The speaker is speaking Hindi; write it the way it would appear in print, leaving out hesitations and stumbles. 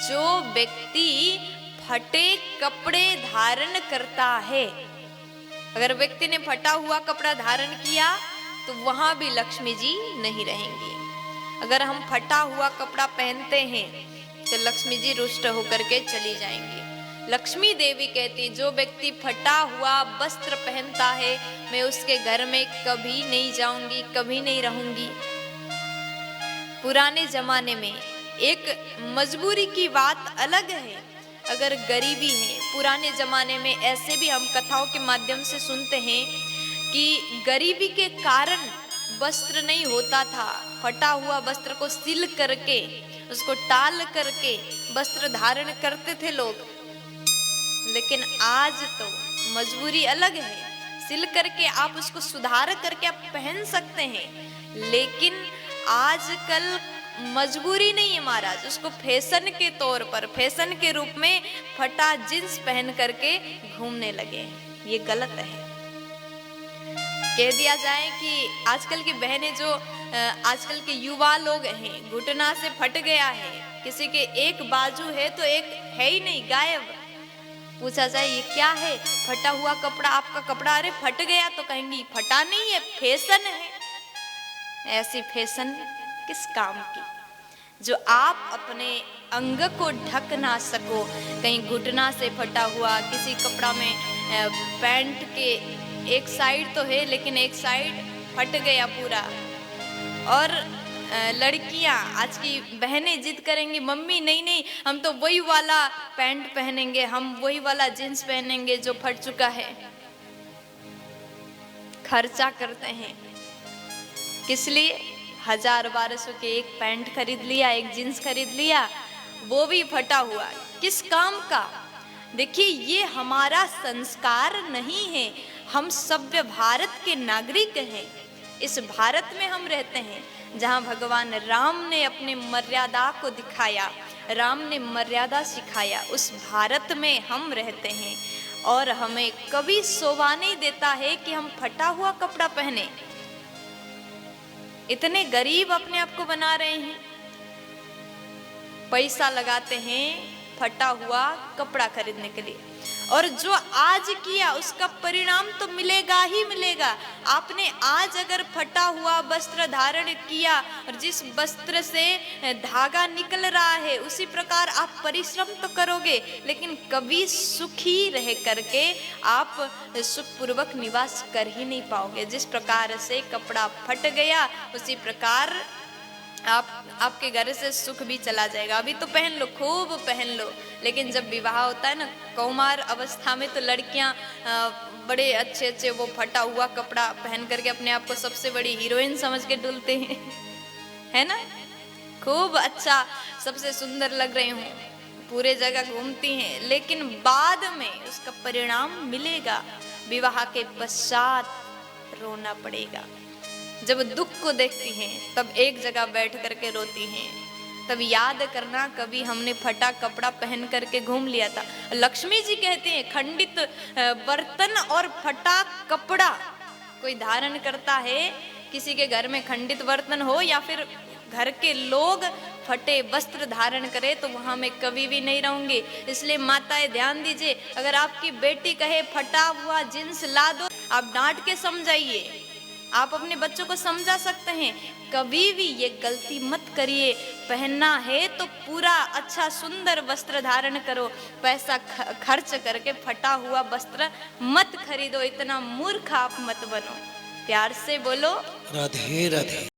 जो व्यक्ति फटे कपड़े धारण करता है, अगर व्यक्ति ने फटा हुआ कपड़ा धारण किया तो वहां भी लक्ष्मी जी नहीं रहेंगी। अगर हम फटा हुआ कपड़ा पहनते हैं तो लक्ष्मी जी रुष्ट होकर के चली जाएंगी। लक्ष्मी देवी कहती, जो व्यक्ति फटा हुआ वस्त्र पहनता है मैं उसके घर में कभी नहीं जाऊंगी, कभी नहीं रहूंगी। पुराने जमाने में एक मजबूरी की बात अलग है, अगर गरीबी है। पुराने जमाने में ऐसे भी हम कथाओं के माध्यम से सुनते हैं कि गरीबी के कारण वस्त्र नहीं होता था, फटा हुआ वस्त्र को सिल करके उसको टाल करके वस्त्र धारण करते थे लोग। लेकिन आज तो मजबूरी अलग है, सिल करके आप उसको सुधार करके आप पहन सकते हैं। लेकिन आजकल मजबूरी नहीं है महाराज, उसको फैशन के तौर पर, फैशन के रूप में फटा जींस पहन करके घूमने लगे। ये गलत है। कह दिया जाए कि आजकल की बहनें, जो आजकल के युवा लोग हैं, घुटना से फट गया है, किसी के एक बाजू है तो एक है ही नहीं, गायब। पूछा जाए ये क्या है, फटा हुआ कपड़ा, आपका कपड़ा, अरे फट गया, तो कहेंगी फटा नहीं है, फैशन है। ऐसी फैशन किस काम की, जो आप अपने अंग को ढक ना सको। कहीं घुटना से फटा हुआ, किसी कपड़ा में पैंट के एक साइड तो है लेकिन एक साइड फट गया पूरा। और लड़कियां, आज की बहनें जिद करेंगी, मम्मी नहीं नहीं हम तो वही वाला पैंट पहनेंगे, हम वही वाला जींस पहनेंगे जो फट चुका है। खर्चा करते हैं किस लिए, 1000-1200 के एक पैंट खरीद लिया, एक जींस खरीद लिया, वो भी फटा हुआ, किस काम का। देखिए ये हमारा संस्कार नहीं है। हम सभ्य भारत के नागरिक हैं। इस भारत में हम रहते हैं जहाँ भगवान राम ने अपनी मर्यादा को दिखाया, राम ने मर्यादा सिखाया, उस भारत में हम रहते हैं। और हमें कभी शोभा नहीं देता है कि हम फटा हुआ कपड़ा पहने। इतने गरीब अपने आप को बना रहे हैं, पैसा लगाते हैं फटा हुआ कपड़ा खरीदने के लिए, और जो आज किया उसका परिणाम तो मिलेगा ही मिलेगा। आपने आज अगर फटा हुआ वस्त्र धारण किया और जिस वस्त्र से धागा निकल रहा है उसी प्रकार आप परिश्रम तो करोगे, लेकिन कभी सुखी रह करके आप सुखपूर्वक निवास कर ही नहीं पाओगे। जिस प्रकार से कपड़ा फट गया उसी प्रकार आपके घर से सुख भी चला जाएगा। अभी तो पहन लो, खूब पहन लो, लेकिन जब विवाह होता है ना, कौमार अवस्था में, तो लड़कियां बड़े अच्छे अच्छे वो फटा हुआ कपड़ा पहन करके अपने आप को सबसे बड़ी हीरोइन समझ के डुलते हैं, है ना, खूब अच्छा, सबसे सुंदर लग रही हूँ, पूरे जगह घूमती हैं। लेकिन बाद में उसका परिणाम मिलेगा, विवाह के पश्चात रोना पड़ेगा। जब दुख को देखती हैं तब एक जगह बैठ करके रोती हैं, तब याद करना कभी हमने फटा कपड़ा पहन करके घूम लिया था। लक्ष्मी जी कहते हैं खंडित बर्तन और फटा कपड़ा कोई धारण करता है, किसी के घर में खंडित बर्तन हो या फिर घर के लोग फटे वस्त्र धारण करे तो वहां मैं कभी भी नहीं रहूंगी। इसलिए माताएं ध्यान दीजिए, अगर आपकी बेटी कहे फटा हुआ जींस ला दो, आप डांट के समझाइए, आप अपने बच्चों को समझा सकते हैं। कभी भी ये गलती मत करिए, पहनना है तो पूरा अच्छा सुंदर वस्त्र धारण करो, पैसा खर्च करके फटा हुआ वस्त्र मत खरीदो। इतना मूर्ख आप मत बनो। प्यार से बोलो राधे राधे।